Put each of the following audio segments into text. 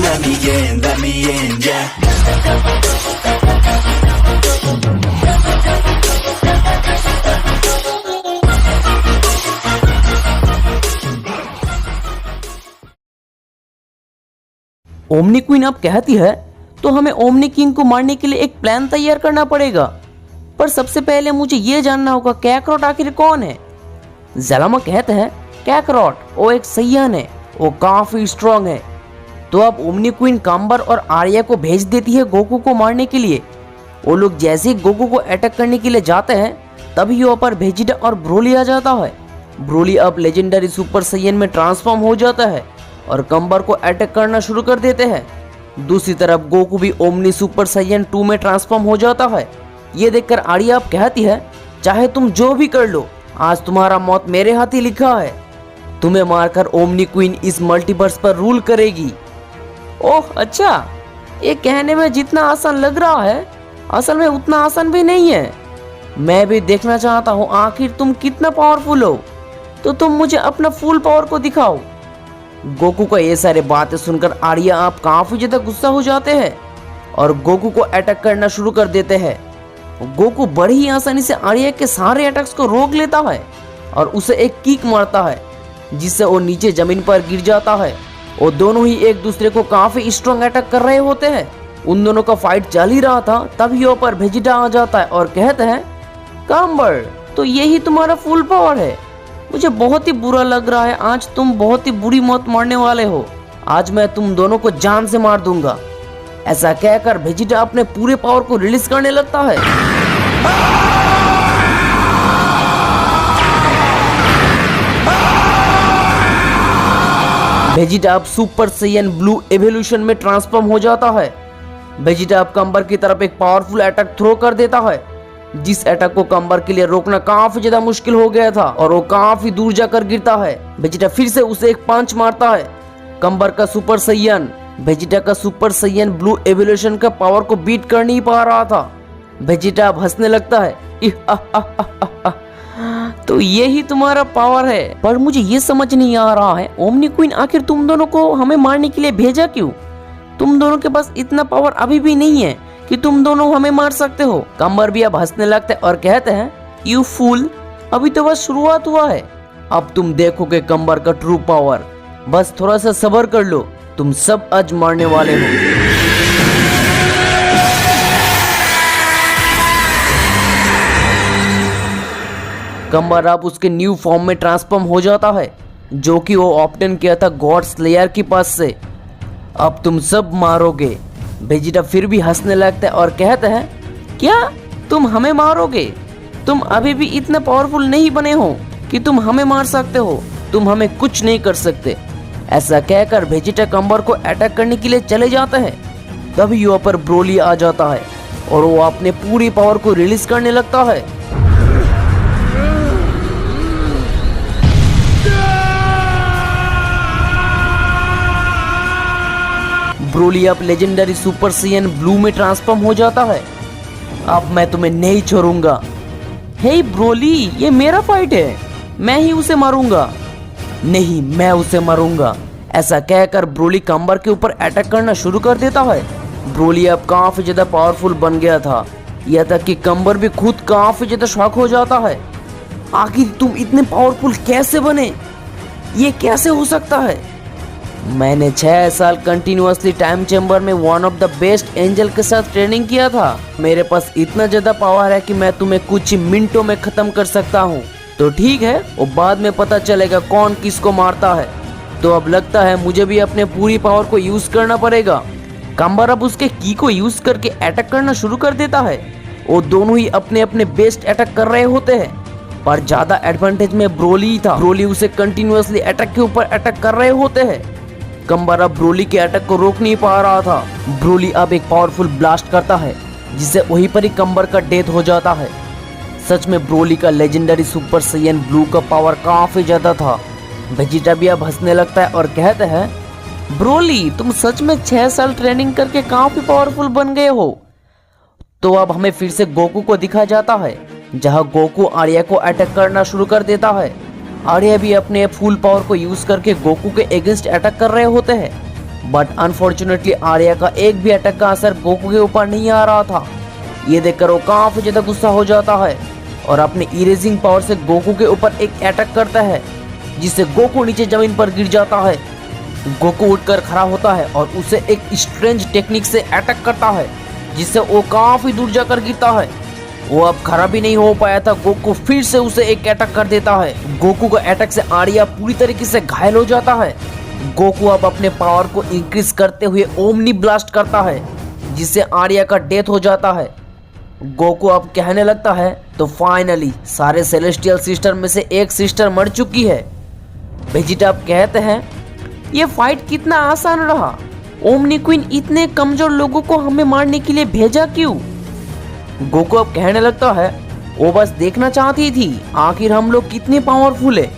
let me in, yeah. Omni queen अब कहती है तो हमें ओमनी किंग को मारने के लिए एक प्लान तैयार करना पड़ेगा, पर सबसे पहले मुझे ये जानना होगा कैकरॉट आखिर कौन है। ज़लामा कहते हैं कैकरॉट वो एक सैयन है, वो काफी स्ट्रांग है। तो अब ओमनी क्वीन काम्बर और आर्या को भेज देती है गोकू को मारने के लिए। वो लोग जैसे ही गोकू को अटैक करने के लिए जाते हैं तभी यहाँ पर वेजिटा और ब्रोली आ जाता है। ब्रोली अब लेजेंडरी सुपर सैयन में ट्रांसफॉर्म हो जाता है और कंबर को अटैक करना शुरू कर देते हैं। दूसरी तरफ गोकू भी ओमनी सुपर सैयन 2 में ट्रांसफॉर्म हो जाता है। ये देखकर आर्या अब कहती है चाहे तुम जो भी कर लो, आज तुम्हारा मौत मेरे हाथ ही लिखा है। तुम्हें मारकर ओमनी क्वीन इस मल्टीवर्स पर रूल करेगी। ओह अच्छा, ये कहने में जितना आसान लग रहा है असल में उतना आसान भी नहीं है। मैं भी देखना चाहता हूँ आखिर तुम कितना पावरफुल हो, तो तुम मुझे अपना फुल पावर को दिखाओ। गोकू का ये सारे बातें सुनकर आर्या आप काफी ज्यादा गुस्सा हो जाते हैं और गोकू को अटैक करना शुरू कर देते हैं। गोकू बड़ी ही आसानी से आर्या के सारे अटैक्स को रोक लेता है और उसे एक किक मारता है जिससे वो नीचे जमीन पर गिर जाता है। वो दोनों ही एक दूसरे को काफी स्ट्रॉन्ग अटैक कर रहे होते हैं। उन दोनों का फाइट चल ही रहा था तभी यहाँ पर वेजिटा आ जाता है और कहते हैं काम्बर तो यही तुम्हारा फुल पावर है। मुझे बहुत ही बुरा लग रहा है, आज तुम बहुत ही बुरी मौत मरने वाले हो। आज मैं तुम दोनों को जान से मार दूंगा। ऐसा कहकर वेजिटा अपने पूरे पावर को रिलीज करने लगता है। वेजिटा अब सुपर सैयन ब्लू एवोल्यूशन में ट्रांसफॉर्म हो जाता है। वेजिटा अब कंबर की तरफ एक पावरफुल अटैक थ्रो कर देता है, जिस अटैक को कंबर के लिए रोकना काफी ज्यादा मुश्किल हो गया था और वो काफी दूर जाकर गिरता है। वेजिटा फिर से उसे एक पंच मारता है। कंबर का सुपर सैयन वेजिटा का सुपर सैयन ब्लू एवोल्यूशन का पावर को बीट कर नहीं पा रहा था। वेजिटा अब हंसने लगता है। तो यही तुम्हारा पावर है। पर मुझे ये समझ नहीं आ रहा है ओमनी क्वीन आखिर तुम दोनों को हमें मारने के लिए भेजा क्यों? तुम दोनों के पास इतना पावर अभी भी नहीं है कि तुम दोनों हमें मार सकते हो। कंबर भी अब हंसने लगते और कहते हैं यू फूल, अभी तो बस शुरुआत हुआ है, अब तुम देखोगे कंबर का ट्रू पावर। बस थोड़ा सा सब्र कर लो, तुम सब आज मरने वाले हो। कंबर अब उसके न्यू फॉर्म में ट्रांसफॉर्म हो जाता है जो कि वो ऑप्टेन किया था गॉड स्लेयर के पास से। अब तुम सब मारोगे। वेजिटा फिर भी हंसने लगता है और कहते हैं क्या तुम हमें मारोगे? तुम अभी भी इतने पावरफुल नहीं बने हो कि तुम हमें मार सकते हो, तुम हमें कुछ नहीं कर सकते। ऐसा कहकर वेजिटा कंबर को अटैक करने के लिए चले जाते हैं। तभी यहाँ पर ब्रोली आ जाता है और वो अपने पूरी पावर को रिलीज करने लगता है। ब्रोली अब लेजेंडरी सुपर सैयन ब्लू में ट्रांसफॉर्म हो जाता है। अब मैं तुम्हें नहीं छोड़ूंगा। हे ब्रोली, ये मेरा फाइट है, मैं ही उसे मारूंगा। नहीं, मैं उसे मारूंगा। ऐसा कहकर ब्रोली कंबर के ऊपर अटैक करना शुरू कर देता है। ब्रोली अब काफी ज्यादा पावरफुल बन गया था, यह तक कि कंबर भी खुद काफी ज्यादा शॉक हो जाता है। आखिर तुम इतने पावरफुल कैसे बने? ये कैसे हो सकता है? मैंने 6 साल कंटिन्यूअसली टाइम चेंबर में one of the best angel के साथ ट्रेनिंग किया था। मेरे पास इतना ज्यादा पावर है कि मैं तुम्हें कुछ ही मिनटों में खत्म कर सकता हूँ। तो ठीक है, वो बाद में पता चलेगा कौन किसको मारता है। तो अब लगता है मुझे भी अपने पूरी पावर को यूज करना पड़ेगा। कंबर अब उसके की को यूज करके अटैक करना शुरू कर देता है। वो दोनों ही अपने अपने बेस्ट अटैक कर रहे होते हैं, पर ज्यादा एडवांटेज में ब्रोली ही था। ब्रोली उसे कंटिन्यूअसली अटैक के ऊपर अटैक कर रहे होते हैं। कंबर अब ब्रोली के अटैक को रोक नहीं पा रहा था। ब्रोली अब एक पावरफुल ब्लास्ट करता है जिससे वहीं पर ही कंबर का डेथ हो जाता है। सच में ब्रोली का लेजेंडरी सुपर सैयन ब्लू का पावर काफी ज्यादा था। वेजिटा भी अब हंसने लगता है और कहते हैं ब्रोली, तुम सच में 6 साल ट्रेनिंग करके काफी पावरफुल बन गए हो। तो अब हमें फिर से गोकू को दिखाया जाता है जहां गोकू आर्या को अटैक करना शुरू कर देता है। आर्या भी अपने फुल पावर को यूज करके गोकू के अगेंस्ट अटैक कर रहे होते हैं। बट अनफॉर्चुनेटली आर्या का एक भी अटैक का असर गोकू के ऊपर नहीं आ रहा था। ये देखकर वो काफी ज्यादा गुस्सा हो जाता है और अपने इरेजिंग पावर से गोकू के ऊपर एक अटैक करता है, जिससे गोकू नीचे जमीन पर गिर जाता है। गोकू उठकर खड़ा होता है और उसे एक स्ट्रेंज टेक्निक से अटैक करता है, जिससे वो काफी दूर जाकर गिरता है। वो अब खड़ा भी नहीं हो पाया था, गोकू फिर से उसे एक अटैक कर देता है। गोकू का अटैक से आर्या पूरी तरीके से घायल हो जाता है। गोकू अब अपने पावर को इंक्रीज करते हुए ओमनी ब्लास्ट करता है, जिससे आर्या का डेथ हो जाता है। गोकू अब कहने लगता है तो फाइनली सारे सेलेस्टियल सिस्टर में से एक सिस्टर मर चुकी है। वेजिटा अब कहते हैं ये फाइट कितना आसान रहा, ओमनी क्वीन इतने कमजोर लोगों को हमें मारने के लिए भेजा क्यों? गोकू अब कहने लगता है वो बस देखना चाहती थी आखिर हम लोग कितने पावरफुल है।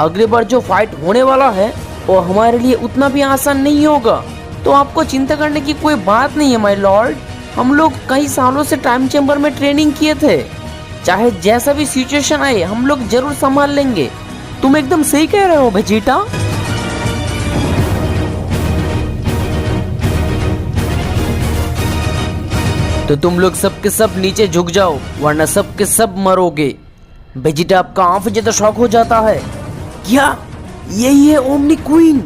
अगली बार जो फाइट होने वाला है वो हमारे लिए उतना भी आसान नहीं होगा, तो आपको चिंता करने की कोई बात नहीं है माय लॉर्ड। हम लोग कई सालों से टाइम चेम्बर में ट्रेनिंग किए थे, चाहे जैसा भी सिचुएशन आए हम लोग जरूर संभाल लेंगे। तुम एकदम सही कह रहे हो वेजिटा। तो तुम लोग सबके सब नीचे झुक जाओ वरना सबके सब मरोगे। वेजिटा अब काफी ज्यादा शॉक हो जाता है। क्या यही है ओमनी क्वीन?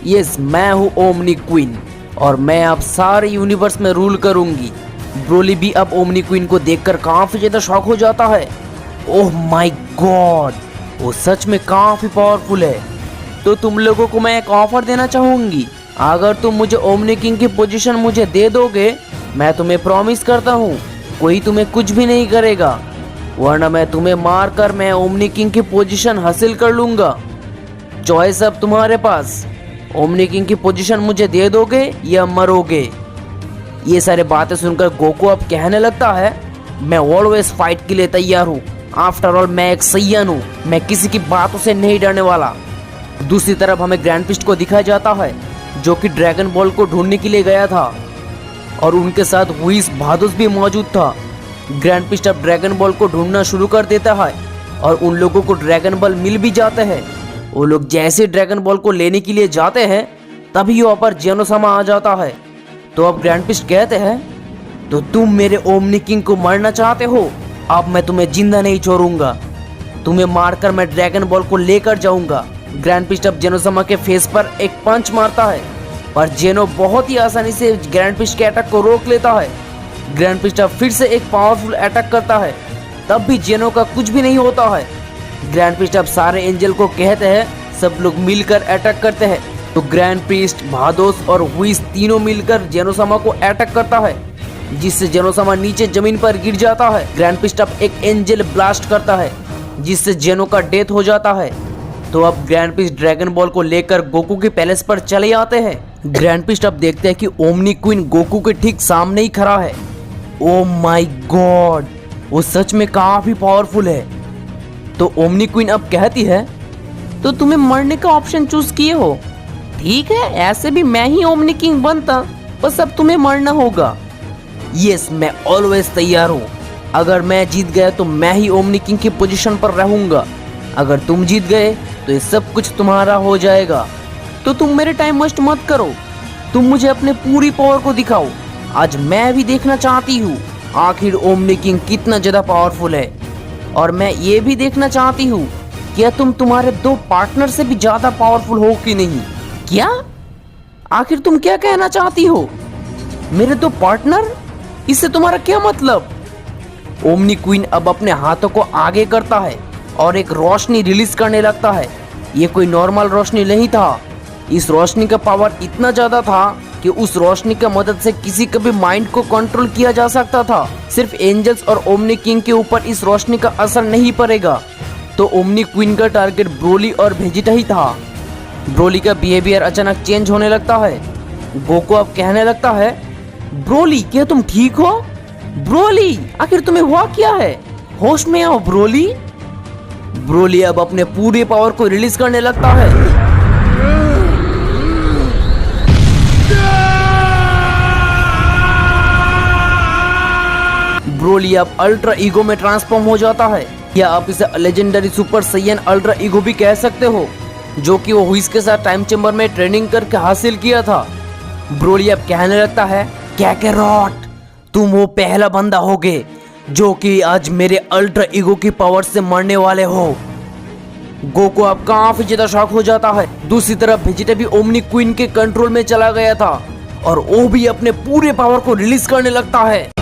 यस, मैं हूँ ओमनी क्वीन और मैं अब सारे यूनिवर्स में रूल करूंगी। ब्रोली भी अब ओमनी क्वीन को देखकर काफी ज्यादा शॉक हो जाता है। ओह माय गॉड, वो सच में काफी पावरफुल है। तो तुम लोगों को मैं एक ऑफर देना चाहूंगी, अगर तुम मुझे ओमनी किंग की पोजीशन मुझे दे दोगे, मैं तुम्हें प्रॉमिस करता हूँ कोई तुम्हें कुछ भी नहीं करेगा, वरना मैं तुम्हें मार कर मैं ओमनी किंग की पोजीशन हासिल कर लूंगा। चॉइस अब तुम्हारे पास, ओमनी किंग की पोजीशन मुझे दे दोगे या मरोगे। ये सारे बातें सुनकर गोकू अब कहने लगता है मैं ऑलवेज फाइट के लिए तैयार हूँ। आफ्टर ऑल मैं एक सैयन हूँ, मैं किसी की बातों से नहीं डरने वाला। दूसरी तरफ हमें ग्रैंड पिस्ट को दिखाया जाता है जो कि ड्रैगन बॉल को ढूंढने के लिए गया था और उनके साथ हुईस भादुस भी मौजूद था। ग्रैंड पिस्ट अब ड्रैगन बॉल को ढूंढना शुरू कर देता है और उन लोगों को ड्रैगन बॉल मिल भी जाते हैं। वो लोग जैसे ड्रैगन बॉल को लेने के लिए जाते हैं तभी वहाँ पर जेनोसामा आ जाता है। तो अब ग्रैंड पिस्ट कहते हैं तो तुम मेरे ओमनी किंग को मारना चाहते हो, अब मैं तुम्हें जिंदा नहीं छोड़ूंगा, तुम्हें मारकर मैं ड्रैगन बॉल को लेकर जाऊंगा। ग्रैंड पिस्ट अब जेनोसामा के फेस पर एक पंच मारता है पर जेनो बहुत ही आसानी से ग्रैंड पिस्ट के अटैक को रोक लेता है। ग्रैंड पिस्ट अब फिर से एक पावरफुल अटैक करता है, तब भी जेनो का कुछ भी नहीं होता है। ग्रैंड पिस्ट अब सारे एंजल को कहते हैं सब लोग मिलकर अटैक करते हैं। तो ग्रैंड पिस्ट, भादोस और हुईस तीनों मिलकर जेनोसामा को अटैक करता है, जिससे जेनोसामा नीचे जमीन पर गिर जाता है। ग्रैंड पिस्ट अब एक एंजल ब्लास्ट करता है जिससे जेनो का डेथ हो जाता है। तो अब ग्रैंड पिस्ट ड्रैगन बॉल को लेकर गोकू के पैलेस पर चले आते हैं। ग्रैंड पिस्ट अब देखते हैं कि ओमनी क्वीन गोकू के ठीक सामने ही खड़ा है। ओ माय गॉड, वो सच में काफी पावरफुल है। तो ओमनी क्वीन अब कहती है तो तुम्हें मरने का ऑप्शन चूज किए हो, ठीक है, ऐसे भी मैं ही ओमनी किंग बनता, बस अब तुम्हें मरना होगा। यस, मैं ऑलवेज तैयार हूँ। अगर मैं जीत गया तो मैं ही ओमनी किंग की पोजीशन पर रहूंगा, अगर तुम जीत गए तो ये सब कुछ तुम्हारा हो जाएगा। तो तुम मेरे टाइम वेस्ट मत करो, तुम मुझे अपने पूरी पावर को दिखाओ। आज मैं भी देखना चाहती हूँ आखिर ओमनी किंग कितना ज्यादा पावरफुल है, और मैं ये भी देखना चाहती हूँ क्या तुम तुम्हारे दो पार्टनर से भी ज्यादा पावरफुल हो कि नहीं। क्या? आखिर तुम क्या कहना चाहती हो? मेरे दो पार्टनर? इससे तुम्हारा क्या मतलब? ओमनी क्वीन अब अपने हाथों को आगे करता है और एक रोशनी रिलीज करने लगता है। ये कोई नॉर्मल रोशनी नहीं था, इस रोशनी का पावर इतना ज्यादा था कि उस रोशनी की मदद से किसी के भी माइंड को कंट्रोल किया जा सकता था। सिर्फ एंजल्स और ओमनी किंग के ऊपर इस रोशनी का असर नहीं पड़ेगा। तो ओमनी क्वीन का टारगेट ब्रोली और वेजिटा ही था। ब्रोली का बिहेवियर अचानक चेंज होने लगता है। गोकू अब कहने लगता है ब्रोली, क्या तुम ठीक हो? ब्रोली, आखिर तुम्हें हुआ क्या है? होश में आओ ब्रोली। ब्रोली अब अपने पूरे पावर को रिलीज करने लगता है। ब्रोली अब अल्ट्रा ईगो में ट्रांसफॉर्म हो जाता है, या आप इसे legendary super Saiyan ultra ego भी कह सकते हो, जो कि वो हुईस के साथ टाइम चेम्बर में ट्रेनिंग करके हासिल किया था। ब्रोली अब कहने लगता है, कैकरॉट तुम वो पहला बंदा होगे जो कि आज मेरे अल्ट्रा ईगो की पावर से मरने वाले हो। गोकू अब काफी ज्यादा शॉक हो जाता है। दूसरी तरफ वेजिटा भी ओमनी क्वीन के कंट्रोल में चला गया था और वो भी अपने पूरे पावर को रिलीज करने लगता है।